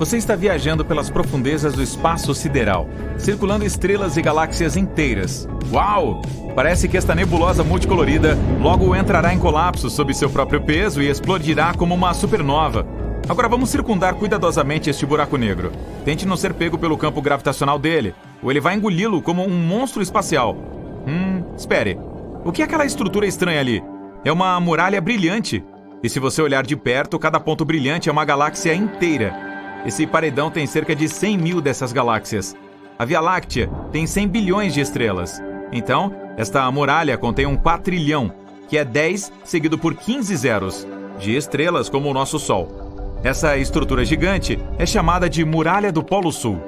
Você está viajando pelas profundezas do espaço sideral, circulando estrelas e galáxias inteiras. Uau! Parece que esta nebulosa multicolorida logo entrará em colapso sob seu próprio peso e explodirá como uma supernova. Agora vamos circundar cuidadosamente este buraco negro. Tente não ser pego pelo campo gravitacional dele, ou ele vai engoli-lo como um monstro espacial. Espere. O que é aquela estrutura estranha ali? É uma muralha brilhante. E se você olhar de perto, cada ponto brilhante é uma galáxia inteira. Esse paredão tem cerca de 100 mil dessas galáxias. A Via Láctea tem 100 bilhões de estrelas. Então, esta muralha contém um quatrilhão, que é 10 seguido por 15 zeros, de estrelas como o nosso Sol. Essa estrutura gigante é chamada de Muralha do Polo Sul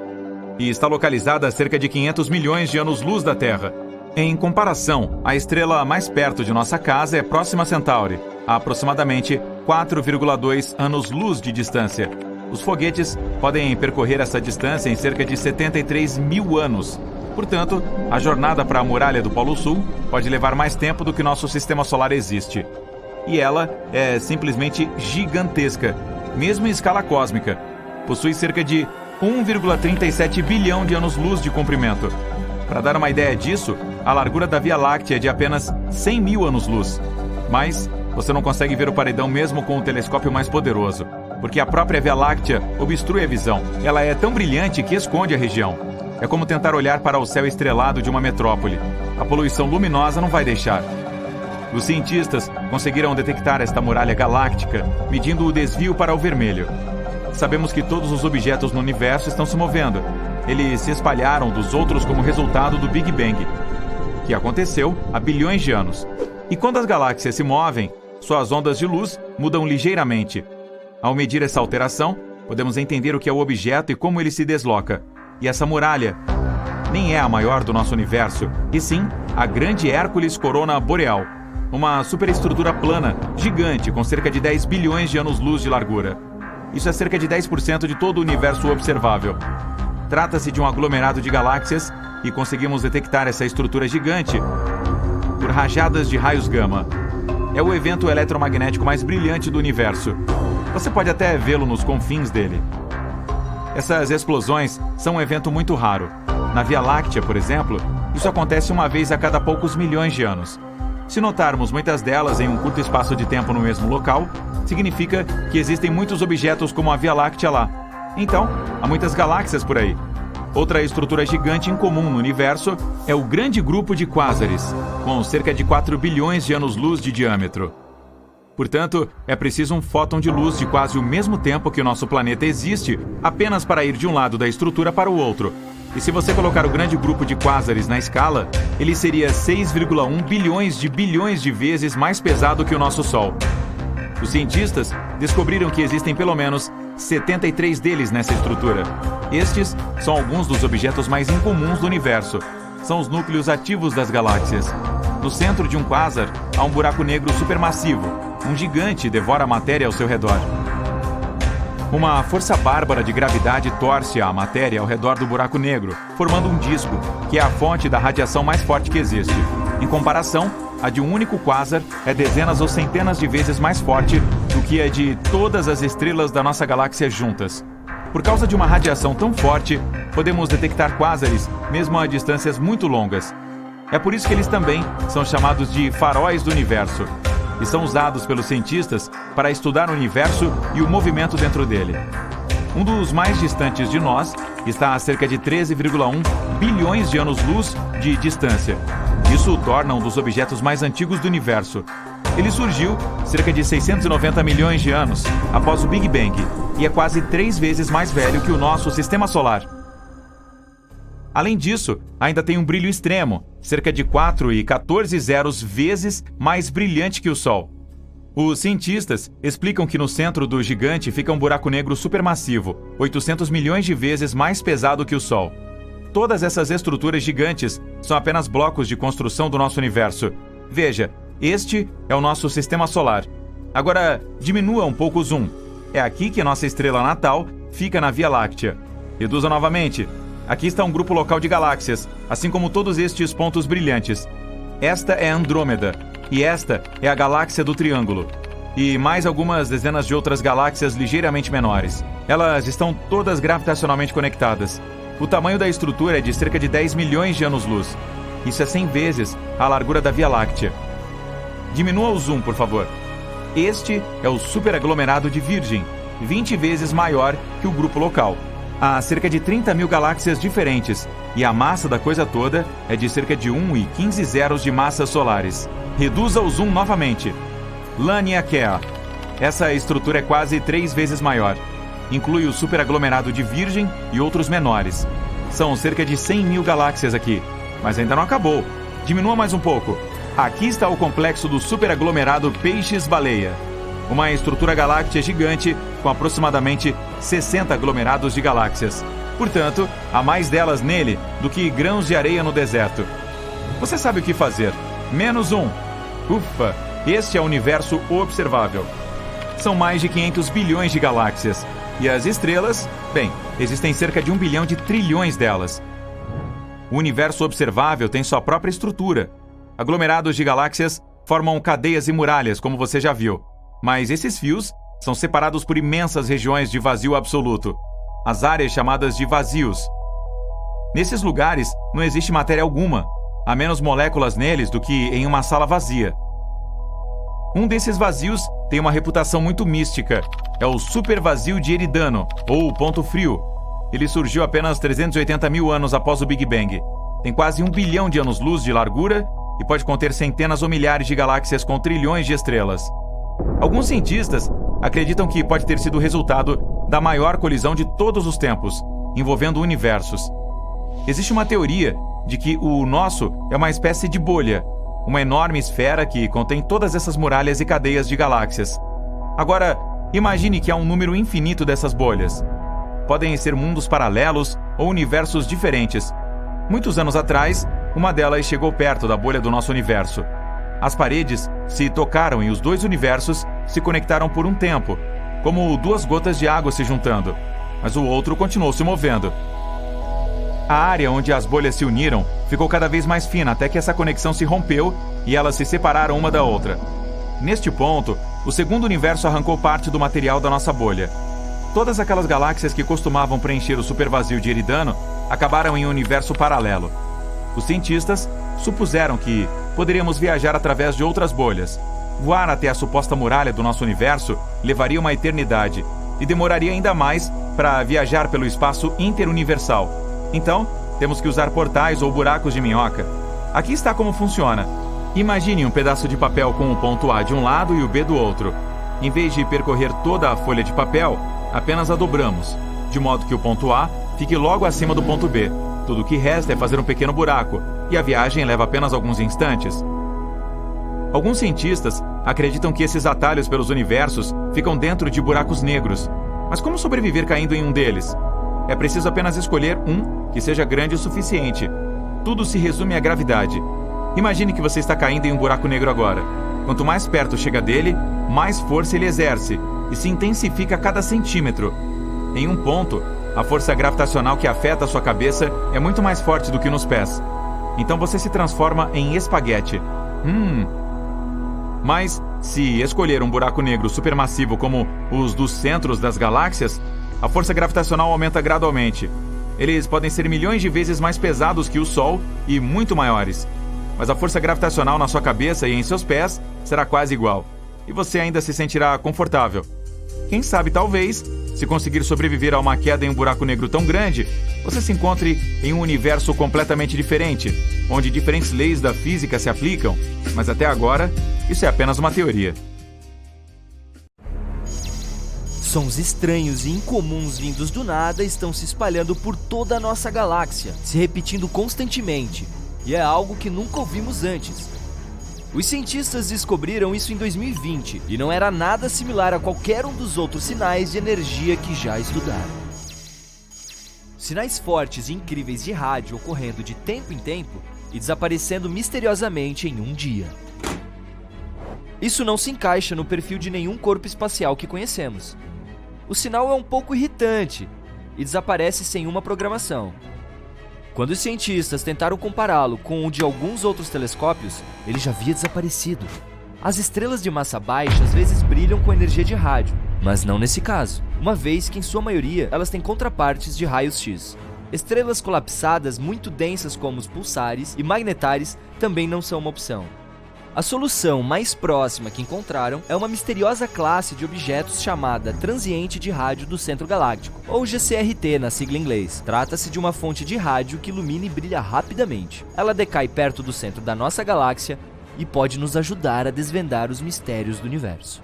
e está localizada a cerca de 500 milhões de anos-luz da Terra. Em comparação, a estrela mais perto de nossa casa é Próxima Centauri, a aproximadamente 4,2 anos-luz de distância. Os foguetes podem percorrer essa distância em cerca de 73 mil anos. Portanto, a jornada para a Muralha do Polo Sul pode levar mais tempo do que nosso sistema solar existe. E ela é simplesmente gigantesca, mesmo em escala cósmica. Possui cerca de 1,37 bilhão de anos-luz de comprimento. Para dar uma ideia disso, a largura da Via Láctea é de apenas 100 mil anos-luz. Mas você não consegue ver o paredão mesmo com o telescópio mais poderoso, porque a própria Via Láctea obstrui a visão. Ela é tão brilhante que esconde a região. É como tentar olhar para o céu estrelado de uma metrópole. A poluição luminosa não vai deixar. Os cientistas conseguiram detectar esta muralha galáctica, medindo o desvio para o vermelho. Sabemos que todos os objetos no universo estão se movendo. Eles se espalharam dos outros como resultado do Big Bang, que aconteceu há bilhões de anos. E quando as galáxias se movem, suas ondas de luz mudam ligeiramente. Ao medir essa alteração, podemos entender o que é o objeto e como ele se desloca. E essa muralha nem é a maior do nosso universo, e sim a Grande Hércules Corona Boreal, uma superestrutura plana, gigante, com cerca de 10 bilhões de anos-luz de largura. Isso é cerca de 10% de todo o universo observável. Trata-se de um aglomerado de galáxias e conseguimos detectar essa estrutura gigante por rajadas de raios gama. É o evento eletromagnético mais brilhante do universo. Você pode até vê-lo nos confins dele. Essas explosões são um evento muito raro. Na Via Láctea, por exemplo, isso acontece uma vez a cada poucos milhões de anos. Se notarmos muitas delas em um curto espaço de tempo no mesmo local, significa que existem muitos objetos como a Via Láctea lá. Então, há muitas galáxias por aí. Outra estrutura gigante incomum no universo é o Grande Grupo de Quásares, com cerca de 4 bilhões de anos-luz de diâmetro. Portanto, é preciso um fóton de luz de quase o mesmo tempo que o nosso planeta existe, apenas para ir de um lado da estrutura para o outro. E se você colocar o Grande Grupo de Quásares na escala, ele seria 6,1 bilhões de vezes mais pesado que o nosso Sol. Os cientistas descobriram que existem pelo menos 73 deles nessa estrutura. Estes são alguns dos objetos mais incomuns do universo. São os núcleos ativos das galáxias. No centro de um quasar há um buraco negro supermassivo. Um gigante devora a matéria ao seu redor. Uma força bárbara de gravidade torce a matéria ao redor do buraco negro, formando um disco, que é a fonte da radiação mais forte que existe. Em comparação, a de um único quasar é dezenas ou centenas de vezes mais forte do que a de todas as estrelas da nossa galáxia juntas. Por causa de uma radiação tão forte, podemos detectar quásares mesmo a distâncias muito longas. É por isso que eles também são chamados de faróis do universo, e são usados pelos cientistas para estudar o universo e o movimento dentro dele. Um dos mais distantes de nós está a cerca de 13,1 bilhões de anos-luz de distância. Isso o torna um dos objetos mais antigos do universo. Ele surgiu cerca de 690 milhões de anos após o Big Bang e é quase 3 vezes mais velho que o nosso sistema solar. Além disso, ainda tem um brilho extremo, cerca de 4,14 zeros vezes mais brilhante que o Sol. Os cientistas explicam que no centro do gigante fica um buraco negro supermassivo, 800 milhões de vezes mais pesado que o Sol. Todas essas estruturas gigantes são apenas blocos de construção do nosso universo. Veja, este é o nosso sistema solar. Agora, diminua um pouco o zoom. É aqui que nossa estrela natal fica na Via Láctea. Reduza novamente. Aqui está um grupo local de galáxias, assim como todos estes pontos brilhantes. Esta é Andrômeda, e esta é a galáxia do Triângulo, e mais algumas dezenas de outras galáxias ligeiramente menores. Elas estão todas gravitacionalmente conectadas. O tamanho da estrutura é de cerca de 10 milhões de anos-luz. Isso é 100 vezes a largura da Via Láctea. Diminua o zoom, por favor. Este é o superaglomerado de Virgem, 20 vezes maior que o grupo local. Há cerca de 30 mil galáxias diferentes, e a massa da coisa toda é de cerca de 1,15 zeros de massas solares. Reduza o zoom novamente. Laniakea. Essa estrutura é quase 3 vezes maior. Inclui o superaglomerado de Virgem e outros menores. São cerca de 100 mil galáxias aqui, mas ainda não acabou. Diminua mais um pouco. Aqui está o complexo do superaglomerado Peixes-Baleia. Uma estrutura galáctea gigante com aproximadamente 60 aglomerados de galáxias. Portanto, há mais delas nele do que grãos de areia no deserto. Você sabe o que fazer. Menos um. Ufa, este é o universo observável. São mais de 500 bilhões de galáxias. E as estrelas? Bem, existem cerca de 1 bilhão de trilhões delas. O universo observável tem sua própria estrutura. Aglomerados de galáxias formam cadeias e muralhas, como você já viu. Mas esses fios são separados por imensas regiões de vazio absoluto, as áreas chamadas de vazios. Nesses lugares não existe matéria alguma, há menos moléculas neles do que em uma sala vazia. Um desses vazios tem uma reputação muito mística. É o supervazio de Eridano, ou ponto frio. Ele surgiu apenas 380 mil anos após o Big Bang. Tem quase 1 bilhão de anos-luz de largura e pode conter centenas ou milhares de galáxias com trilhões de estrelas. Alguns cientistas acreditam que pode ter sido o resultado da maior colisão de todos os tempos, envolvendo universos. Existe uma teoria de que o nosso é uma espécie de bolha, uma enorme esfera que contém todas essas muralhas e cadeias de galáxias. Agora, imagine que há um número infinito dessas bolhas. Podem ser mundos paralelos ou universos diferentes. Muitos anos atrás, uma delas chegou perto da bolha do nosso universo. As paredes se tocaram e os dois universos se conectaram por um tempo, como duas gotas de água se juntando, mas o outro continuou se movendo. A área onde as bolhas se uniram ficou cada vez mais fina até que essa conexão se rompeu e elas se separaram uma da outra. Neste ponto, o segundo universo arrancou parte do material da nossa bolha. Todas aquelas galáxias que costumavam preencher o supervazio de Eridano acabaram em um universo paralelo. Os cientistas supuseram que poderíamos viajar através de outras bolhas. Voar até a suposta muralha do nosso universo levaria uma eternidade e demoraria ainda mais para viajar pelo espaço interuniversal. Então, temos que usar portais ou buracos de minhoca. Aqui está como funciona. Imagine um pedaço de papel com o ponto A de um lado e o B do outro. Em vez de percorrer toda a folha de papel, apenas a dobramos, de modo que o ponto A fique logo acima do ponto B. Tudo o que resta é fazer um pequeno buraco, e a viagem leva apenas alguns instantes. Alguns cientistas acreditam que esses atalhos pelos universos ficam dentro de buracos negros. Mas como sobreviver caindo em um deles? É preciso apenas escolher um que seja grande o suficiente. Tudo se resume à gravidade. Imagine que você está caindo em um buraco negro agora. Quanto mais perto chega dele, mais força ele exerce, e se intensifica a cada centímetro. Em um ponto, a força gravitacional que afeta a sua cabeça é muito mais forte do que nos pés. Então você se transforma em espaguete. Mas, se escolher um buraco negro supermassivo como os dos centros das galáxias, a força gravitacional aumenta gradualmente. Eles podem ser milhões de vezes mais pesados que o Sol e muito maiores. Mas a força gravitacional na sua cabeça e em seus pés será quase igual. E você ainda se sentirá confortável. Quem sabe, talvez, se conseguir sobreviver a uma queda em um buraco negro tão grande, você se encontre em um universo completamente diferente, onde diferentes leis da física se aplicam. Mas até agora, isso é apenas uma teoria. Sons estranhos e incomuns vindos do nada estão se espalhando por toda a nossa galáxia, se repetindo constantemente, e é algo que nunca ouvimos antes. Os cientistas descobriram isso em 2020 e não era nada similar a qualquer um dos outros sinais de energia que já estudaram. Sinais fortes e incríveis de rádio ocorrendo de tempo em tempo e desaparecendo misteriosamente em um dia. Isso não se encaixa no perfil de nenhum corpo espacial que conhecemos. O sinal é um pouco irritante e desaparece sem uma programação. Quando os cientistas tentaram compará-lo com o de alguns outros telescópios, ele já havia desaparecido. As estrelas de massa baixa às vezes brilham com energia de rádio, mas não nesse caso. uma vez que em sua maioria elas têm contrapartes de raios X. Estrelas colapsadas muito densas como os pulsares e magnetares também não são uma opção. A solução mais próxima que encontraram é uma misteriosa classe de objetos chamada Transiente de Rádio do Centro Galáctico, ou GCRT na sigla em inglês. Trata-se de uma fonte de rádio que ilumina e brilha rapidamente. Ela decai perto do centro da nossa galáxia e pode nos ajudar a desvendar os mistérios do universo.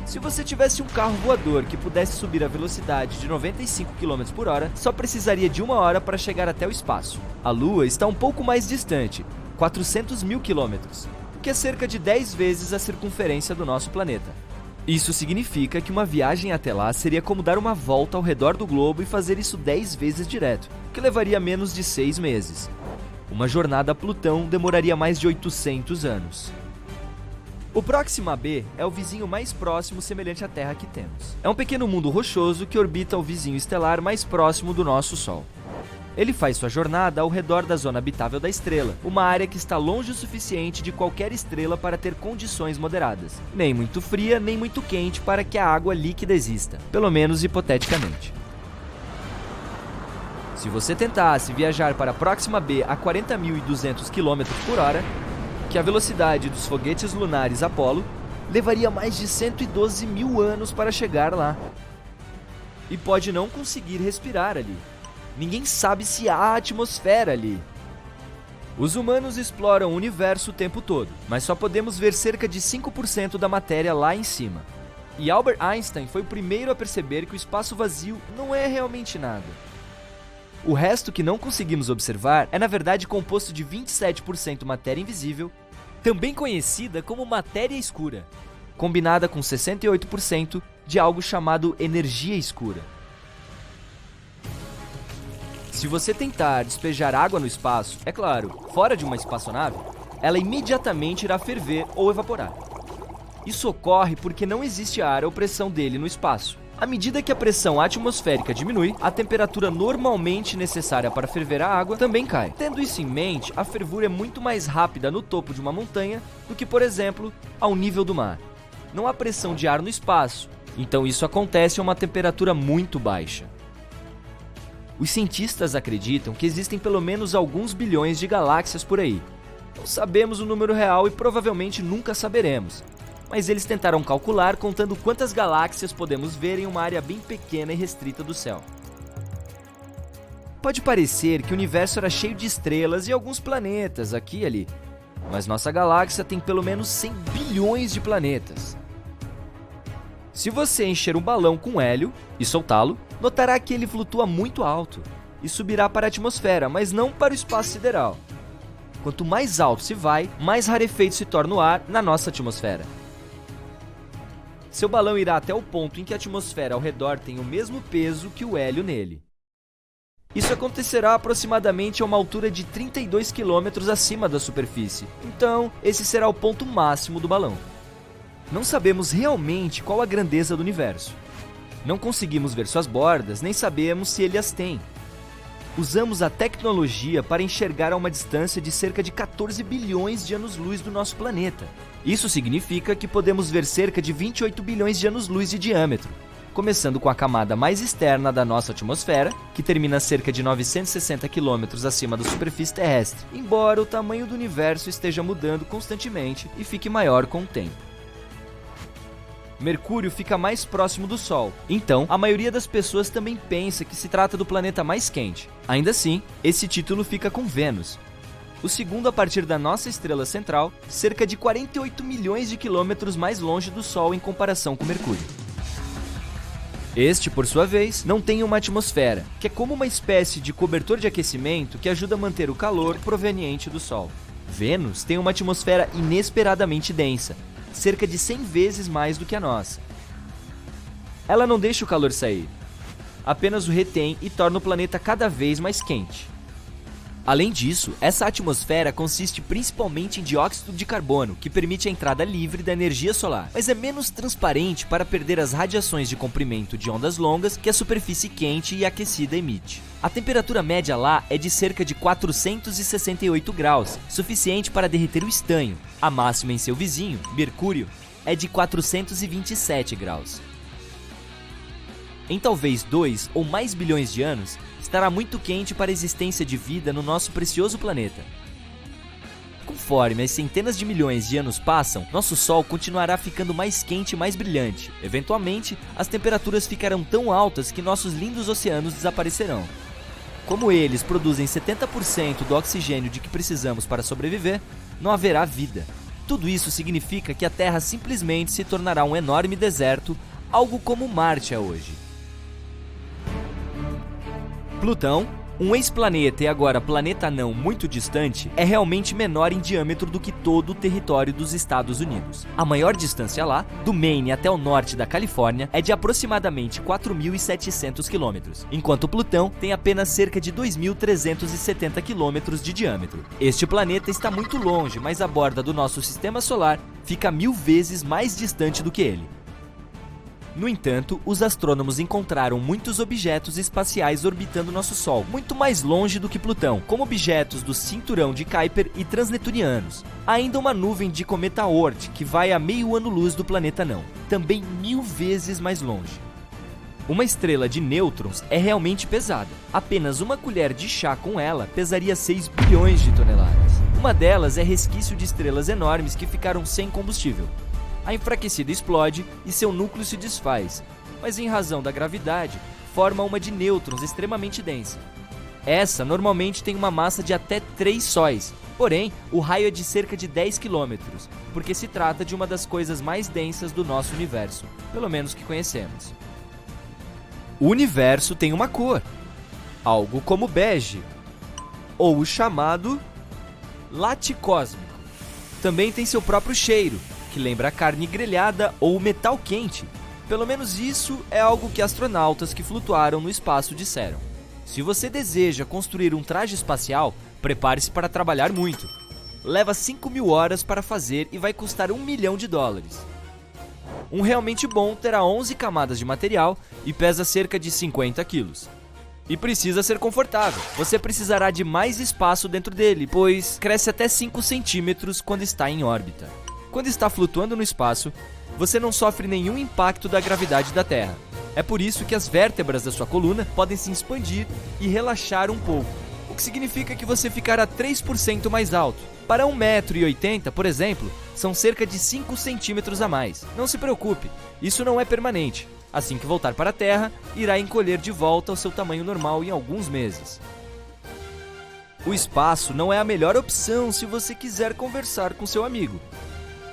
Se você tivesse um carro voador que pudesse subir a velocidade de 95 km por hora, só precisaria de 1 hora para chegar até o espaço. A Lua está um pouco mais distante, 400 mil quilômetros, que é cerca de 10 vezes a circunferência do nosso planeta. Isso significa que uma viagem até lá seria como dar uma volta ao redor do globo e fazer isso 10 vezes direto, que levaria menos de 6 meses. Uma jornada a Plutão demoraria mais de 800 anos. O Próxima b é o vizinho mais próximo semelhante à Terra que temos. É um pequeno mundo rochoso que orbita o vizinho estelar mais próximo do nosso Sol. Ele faz sua jornada ao redor da zona habitável da estrela, uma área que está longe o suficiente de qualquer estrela para ter condições moderadas, nem muito fria nem muito quente para que a água líquida exista, pelo menos hipoteticamente. Se você tentasse viajar para Próxima b a 40.200 km por hora, que é a velocidade dos foguetes lunares Apollo, levaria mais de 112 mil anos para chegar lá. E pode não conseguir respirar ali. Ninguém sabe se há atmosfera ali. Os humanos exploram o universo o tempo todo, mas só podemos ver cerca de 5% da matéria lá em cima. E Albert Einstein foi o primeiro a perceber que o espaço vazio não é realmente nada. O resto que não conseguimos observar é na verdade composto de 27% matéria invisível, também conhecida como matéria escura, combinada com 68% de algo chamado energia escura. Se você tentar despejar água no espaço, é claro, fora de uma espaçonave, ela imediatamente irá ferver ou evaporar. Isso ocorre porque não existe ar ou pressão dele no espaço. À medida que a pressão atmosférica diminui, a temperatura normalmente necessária para ferver a água também cai. Tendo isso em mente, a fervura é muito mais rápida no topo de uma montanha do que, por exemplo, ao nível do mar. Não há pressão de ar no espaço, então isso acontece a uma temperatura muito baixa. Os cientistas acreditam que existem pelo menos alguns bilhões de galáxias por aí. Não sabemos o número real e provavelmente nunca saberemos, mas eles tentaram calcular contando quantas galáxias podemos ver em uma área bem pequena e restrita do céu. Pode parecer que o universo era cheio de estrelas e alguns planetas aqui e ali, mas nossa galáxia tem pelo menos 100 bilhões de planetas. Se você encher um balão com hélio e soltá-lo, notará que ele flutua muito alto e subirá para a atmosfera, mas não para o espaço sideral. Quanto mais alto se vai, mais rarefeito se torna o ar na nossa atmosfera. Seu balão irá até o ponto em que a atmosfera ao redor tem o mesmo peso que o hélio nele. Isso acontecerá aproximadamente a uma altura de 32 km acima da superfície, então esse será o ponto máximo do balão. Não sabemos realmente qual a grandeza do universo. Não conseguimos ver suas bordas, nem sabemos se ele as tem. Usamos a tecnologia para enxergar a uma distância de cerca de 14 bilhões de anos-luz do nosso planeta. Isso significa que podemos ver cerca de 28 bilhões de anos-luz de diâmetro, começando com a camada mais externa da nossa atmosfera, que termina a cerca de 960 km acima da superfície terrestre, embora o tamanho do universo esteja mudando constantemente e fique maior com o tempo. Mercúrio fica mais próximo do Sol, então a maioria das pessoas também pensa que se trata do planeta mais quente. Ainda assim, esse título fica com Vênus, o segundo a partir da nossa estrela central, cerca de 48 milhões de quilômetros mais longe do Sol em comparação com Mercúrio. Este, por sua vez, não tem uma atmosfera, que é como uma espécie de cobertor de aquecimento que ajuda a manter o calor proveniente do Sol. Vênus tem uma atmosfera inesperadamente densa, cerca de 100 vezes mais do que a nossa. Ela não deixa o calor sair, apenas o retém e torna o planeta cada vez mais quente. Além disso, essa atmosfera consiste principalmente em dióxido de carbono, que permite a entrada livre da energia solar, mas é menos transparente para perder as radiações de comprimento de ondas longas que a superfície quente e aquecida emite. A temperatura média lá é de cerca de 468 graus, suficiente para derreter o estanho. A máxima em seu vizinho, Mercúrio, é de 427 graus. Em talvez 2 ou mais bilhões de anos, estará muito quente para a existência de vida no nosso precioso planeta. Conforme as centenas de milhões de anos passam, nosso Sol continuará ficando mais quente e mais brilhante. Eventualmente, as temperaturas ficarão tão altas que nossos lindos oceanos desaparecerão. Como eles produzem 70% do oxigênio de que precisamos para sobreviver, não haverá vida. Tudo isso significa que a Terra simplesmente se tornará um enorme deserto, algo como Marte é hoje. Plutão, um ex-planeta e agora planeta anão muito distante, é realmente menor em diâmetro do que todo o território dos Estados Unidos. A maior distância lá, do Maine até o norte da Califórnia, é de aproximadamente 4.700 quilômetros, enquanto Plutão tem apenas cerca de 2.370 quilômetros de diâmetro. Este planeta está muito longe, mas a borda do nosso sistema solar fica 1000 vezes mais distante do que ele. No entanto, os astrônomos encontraram muitos objetos espaciais orbitando nosso Sol, muito mais longe do que Plutão, como objetos do cinturão de Kuiper e transneptunianos. Há ainda uma nuvem de cometa Oort, que vai a meio ano-luz do planeta anão, também 1000 vezes mais longe. Uma estrela de nêutrons é realmente pesada. Apenas uma colher de chá com ela pesaria 6 bilhões de toneladas. Uma delas é resquício de estrelas enormes que ficaram sem combustível. A enfraquecida explode e seu núcleo se desfaz, mas em razão da gravidade, forma uma de nêutrons extremamente densa. Essa normalmente tem uma massa de até 3 sóis, porém, o raio é de cerca de 10 km, porque se trata de uma das coisas mais densas do nosso universo, pelo menos que conhecemos. O universo tem uma cor, algo como bege, ou o chamado laticósmico. Também tem seu próprio cheiro, que lembra a carne grelhada ou metal quente. Pelo menos isso é algo que astronautas que flutuaram no espaço disseram. Se você deseja construir um traje espacial, prepare-se para trabalhar muito. Leva 5.000 horas para fazer e vai custar $1 milhão. Um realmente bom terá 11 camadas de material e pesa cerca de 50 quilos. E precisa ser confortável. Você precisará de mais espaço dentro dele, pois cresce até 5 centímetros quando está em órbita. Quando está flutuando no espaço, você não sofre nenhum impacto da gravidade da Terra. É por isso que as vértebras da sua coluna podem se expandir e relaxar um pouco, o que significa que você ficará 3% mais alto. Para 1,80 m, por exemplo, são cerca de 5 centímetros a mais. Não se preocupe, isso não é permanente. Assim que voltar para a Terra, irá encolher de volta ao seu tamanho normal em alguns meses. O espaço não é a melhor opção se você quiser conversar com seu amigo.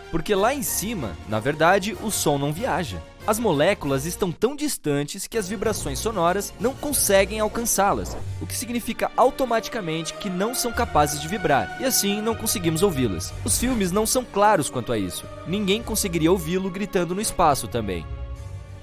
Porque lá em cima, na verdade, o som não viaja. As moléculas estão tão distantes que as vibrações sonoras não conseguem alcançá-las, o que significa automaticamente que não são capazes de vibrar, e assim não conseguimos ouvi-las. Os filmes não são claros quanto a isso. Ninguém conseguiria ouvi-lo gritando no espaço também.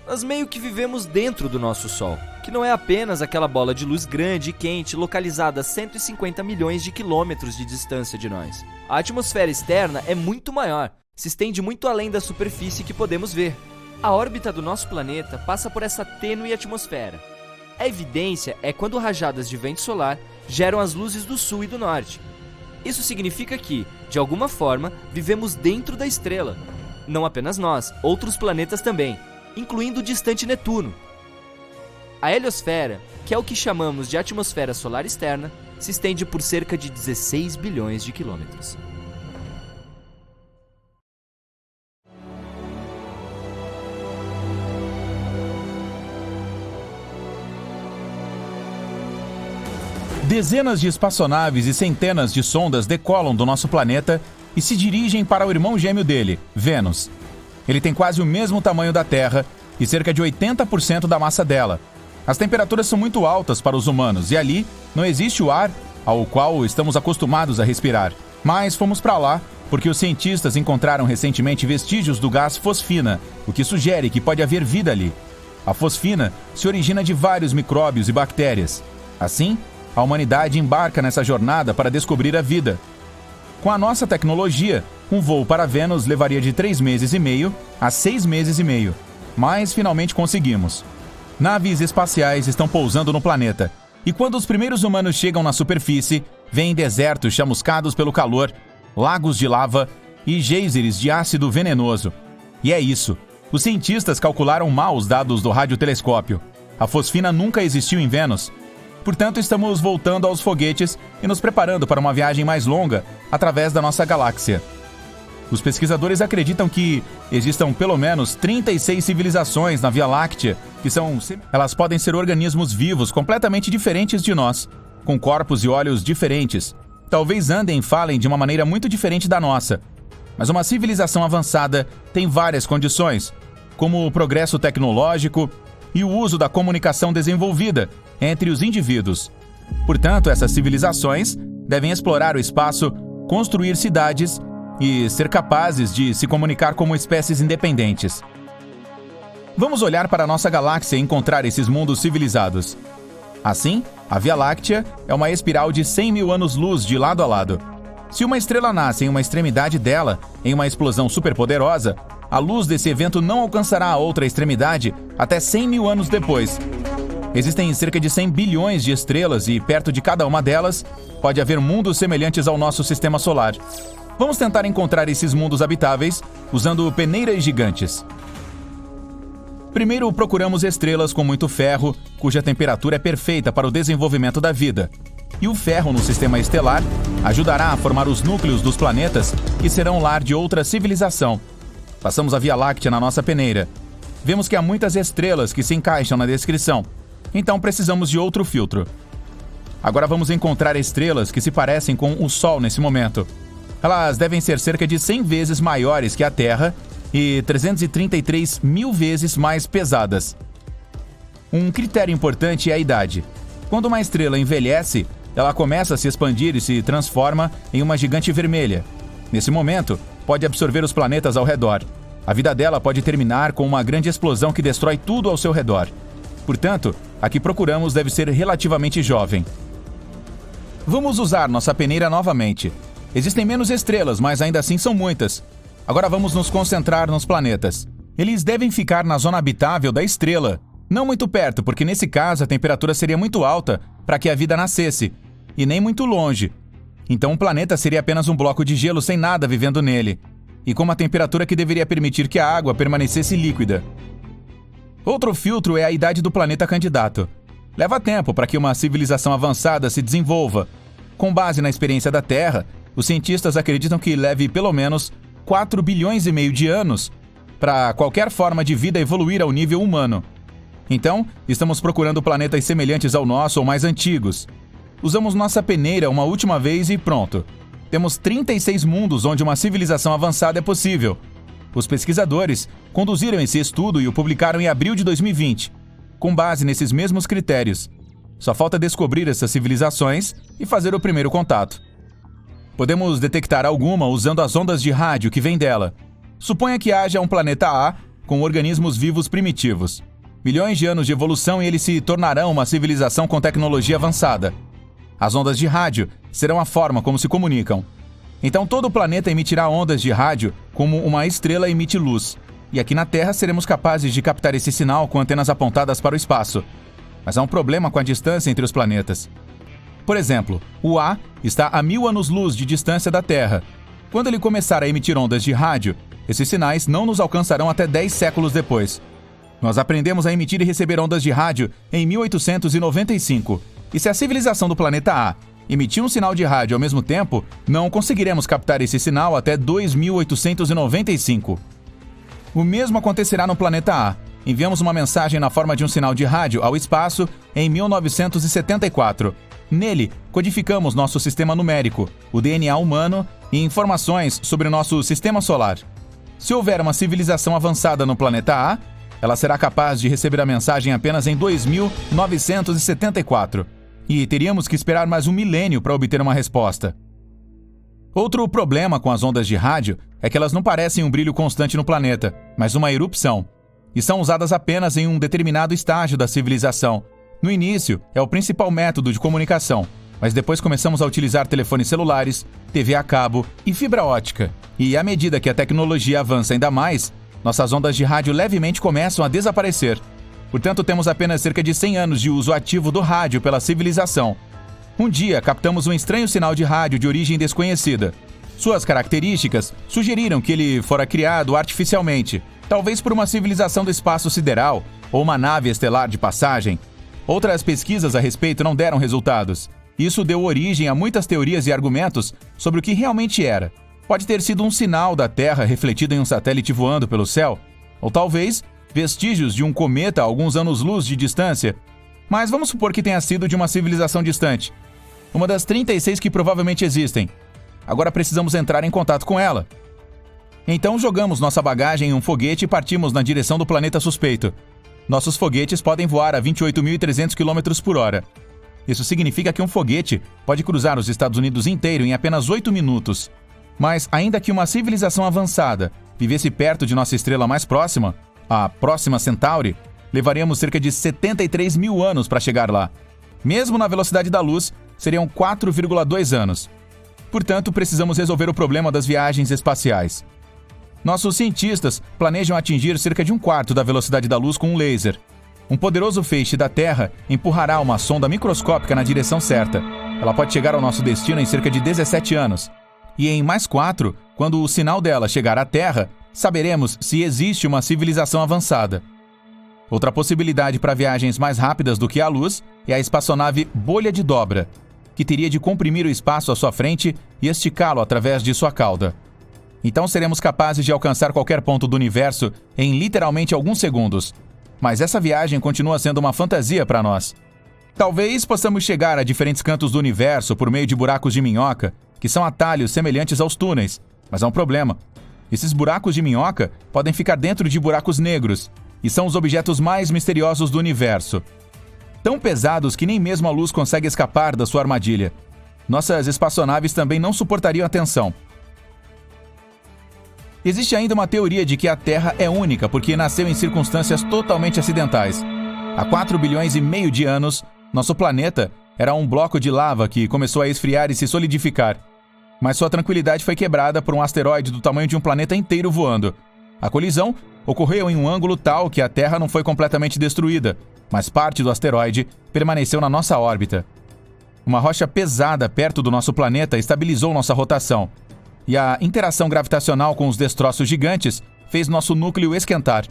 Nós meio que vivemos dentro do nosso Sol, que não é apenas aquela bola de luz grande e quente localizada a 150 milhões de quilômetros de distância de nós. A atmosfera externa é muito maior, se estende muito além da superfície que podemos ver. A órbita do nosso planeta passa por essa tênue atmosfera. A evidência é quando rajadas de vento solar geram as luzes do sul e do norte. Isso significa que, de alguma forma, vivemos dentro da estrela. Não apenas nós, outros planetas também, incluindo o distante Netuno. A heliosfera, que é o que chamamos de atmosfera solar externa, se estende por cerca de 16 bilhões de quilômetros. Dezenas de espaçonaves e centenas de sondas decolam do nosso planeta e se dirigem para o irmão gêmeo dele, Vênus. Ele tem quase o mesmo tamanho da Terra e cerca de 80% da massa dela. As temperaturas são muito altas para os humanos e ali não existe o ar ao qual estamos acostumados a respirar. Mas fomos para lá porque os cientistas encontraram recentemente vestígios do gás fosfina, o que sugere que pode haver vida ali. A fosfina se origina de vários micróbios e bactérias. Assim, a humanidade embarca nessa jornada para descobrir a vida. Com a nossa tecnologia, um voo para Vênus levaria de 3 meses e meio a 6 meses e meio. Mas finalmente conseguimos. Naves espaciais estão pousando no planeta. E quando os primeiros humanos chegam na superfície, vêm desertos chamuscados pelo calor, lagos de lava e geysers de ácido venenoso. E é isso. Os cientistas calcularam mal os dados do radiotelescópio. A fosfina nunca existiu em Vênus. Portanto, estamos voltando aos foguetes e nos preparando para uma viagem mais longa através da nossa galáxia. Os pesquisadores acreditam que existam pelo menos 36 civilizações na Via Láctea, elas podem ser organismos vivos completamente diferentes de nós, com corpos e olhos diferentes. Talvez andem e falem de uma maneira muito diferente da nossa. Mas uma civilização avançada tem várias condições, como o progresso tecnológico e o uso da comunicação desenvolvida entre os indivíduos. Portanto, essas civilizações devem explorar o espaço, construir cidades e ser capazes de se comunicar como espécies independentes. Vamos olhar para a nossa galáxia e encontrar esses mundos civilizados. Assim, a Via Láctea é uma espiral de 100 mil anos-luz de lado a lado. Se uma estrela nasce em uma extremidade dela, em uma explosão superpoderosa, a luz desse evento não alcançará a outra extremidade até 100 mil anos depois. Existem cerca de 100 bilhões de estrelas e perto de cada uma delas pode haver mundos semelhantes ao nosso sistema solar. Vamos tentar encontrar esses mundos habitáveis usando peneiras gigantes. Primeiro, procuramos estrelas com muito ferro, cuja temperatura é perfeita para o desenvolvimento da vida. E o ferro no sistema estelar ajudará a formar os núcleos dos planetas que serão lar de outra civilização. Passamos a Via Láctea na nossa peneira. Vemos que há muitas estrelas que se encaixam na descrição, então precisamos de outro filtro. Agora vamos encontrar estrelas que se parecem com o Sol nesse momento. Elas devem ser cerca de 100 vezes maiores que a Terra e 333 mil vezes mais pesadas. Um critério importante é a idade. Quando uma estrela envelhece, ela começa a se expandir e se transforma em uma gigante vermelha. Nesse momento, pode absorver os planetas ao redor. A vida dela pode terminar com uma grande explosão que destrói tudo ao seu redor. Portanto, a que procuramos deve ser relativamente jovem. Vamos usar nossa peneira novamente. Existem menos estrelas, mas ainda assim são muitas. Agora vamos nos concentrar nos planetas. Eles devem ficar na zona habitável da estrela. Não muito perto, porque nesse caso a temperatura seria muito alta para que a vida nascesse, e nem muito longe. Então o planeta seria apenas um bloco de gelo sem nada vivendo nele, e com uma temperatura que deveria permitir que a água permanecesse líquida. Outro filtro é a idade do planeta candidato. Leva tempo para que uma civilização avançada se desenvolva. Com base na experiência da Terra, os cientistas acreditam que leve pelo menos 4 bilhões e meio de anos para qualquer forma de vida evoluir ao nível humano. Então, estamos procurando planetas semelhantes ao nosso ou mais antigos. Usamos nossa peneira uma última vez e pronto. Temos 36 mundos onde uma civilização avançada é possível. Os pesquisadores conduziram esse estudo e o publicaram em abril de 2020, com base nesses mesmos critérios. Só falta descobrir essas civilizações e fazer o primeiro contato. Podemos detectar alguma usando as ondas de rádio que vêm dela. Suponha que haja um planeta A com organismos vivos primitivos. Milhões de anos de evolução e eles se tornarão uma civilização com tecnologia avançada. As ondas de rádio serão a forma como se comunicam. Então todo o planeta emitirá ondas de rádio como uma estrela emite luz. E aqui na Terra seremos capazes de captar esse sinal com antenas apontadas para o espaço. Mas há um problema com a distância entre os planetas. Por exemplo, o A está a 1000 anos-luz de distância da Terra. Quando ele começar a emitir ondas de rádio, esses sinais não nos alcançarão até 10 séculos depois. Nós aprendemos a emitir e receber ondas de rádio em 1895. E se a civilização do planeta A emitir um sinal de rádio ao mesmo tempo, não conseguiremos captar esse sinal até 2895. O mesmo acontecerá no planeta A. Enviamos uma mensagem na forma de um sinal de rádio ao espaço em 1974. Nele, codificamos nosso sistema numérico, o DNA humano e informações sobre o nosso sistema solar. Se houver uma civilização avançada no planeta A, ela será capaz de receber a mensagem apenas em 2974. E teríamos que esperar mais um milênio para obter uma resposta. Outro problema com as ondas de rádio é que elas não parecem um brilho constante no planeta, mas uma erupção. E são usadas apenas em um determinado estágio da civilização. No início, é o principal método de comunicação, mas depois começamos a utilizar telefones celulares, TV a cabo e fibra ótica. E à medida que a tecnologia avança ainda mais, nossas ondas de rádio levemente começam a desaparecer. Portanto, temos apenas cerca de 100 anos de uso ativo do rádio pela civilização. Um dia, captamos um estranho sinal de rádio de origem desconhecida. Suas características sugeriram que ele fora criado artificialmente, talvez por uma civilização do espaço sideral ou uma nave estelar de passagem. Outras pesquisas a respeito não deram resultados. Isso deu origem a muitas teorias e argumentos sobre o que realmente era. Pode ter sido um sinal da Terra refletido em um satélite voando pelo céu, ou talvez vestígios de um cometa a alguns anos-luz de distância. Mas vamos supor que tenha sido de uma civilização distante. Uma das 36 que provavelmente existem. Agora precisamos entrar em contato com ela. Então jogamos nossa bagagem em um foguete e partimos na direção do planeta suspeito. Nossos foguetes podem voar a 28.300 km por hora. Isso significa que um foguete pode cruzar os Estados Unidos inteiro em apenas 8 minutos. Mas ainda que uma civilização avançada vivesse perto de nossa estrela mais próxima, a Próxima Centauri, levaríamos cerca de 73 mil anos para chegar lá. Mesmo na velocidade da luz, seriam 4,2 anos. Portanto, precisamos resolver o problema das viagens espaciais. Nossos cientistas planejam atingir cerca de 1/4 da velocidade da luz com um laser. Um poderoso feixe da Terra empurrará uma sonda microscópica na direção certa. Ela pode chegar ao nosso destino em cerca de 17 anos. E em mais 4, quando o sinal dela chegar à Terra, saberemos se existe uma civilização avançada. Outra possibilidade para viagens mais rápidas do que a luz é a espaçonave Bolha de Dobra, que teria de comprimir o espaço à sua frente e esticá-lo através de sua cauda. Então seremos capazes de alcançar qualquer ponto do universo em literalmente alguns segundos. Mas essa viagem continua sendo uma fantasia para nós. Talvez possamos chegar a diferentes cantos do universo por meio de buracos de minhoca, que são atalhos semelhantes aos túneis. Mas há um problema. Esses buracos de minhoca podem ficar dentro de buracos negros, e são os objetos mais misteriosos do universo. Tão pesados que nem mesmo a luz consegue escapar da sua armadilha. Nossas espaçonaves também não suportariam a tensão. Existe ainda uma teoria de que a Terra é única porque nasceu em circunstâncias totalmente acidentais. Há 4 bilhões e meio de anos, nosso planeta era um bloco de lava que começou a esfriar e se solidificar. Mas sua tranquilidade foi quebrada por um asteroide do tamanho de um planeta inteiro voando. A colisão ocorreu em um ângulo tal que a Terra não foi completamente destruída, mas parte do asteroide permaneceu na nossa órbita. Uma rocha pesada perto do nosso planeta estabilizou nossa rotação, e a interação gravitacional com os destroços gigantes fez nosso núcleo esquentar.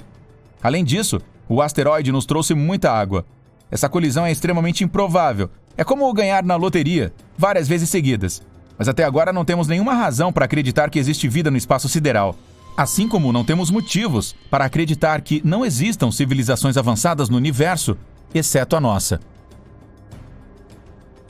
Além disso, o asteroide nos trouxe muita água. Essa colisão é extremamente improvável. É como ganhar na loteria, várias vezes seguidas. Mas até agora não temos nenhuma razão para acreditar que existe vida no espaço sideral. Assim como não temos motivos para acreditar que não existam civilizações avançadas no universo, exceto a nossa.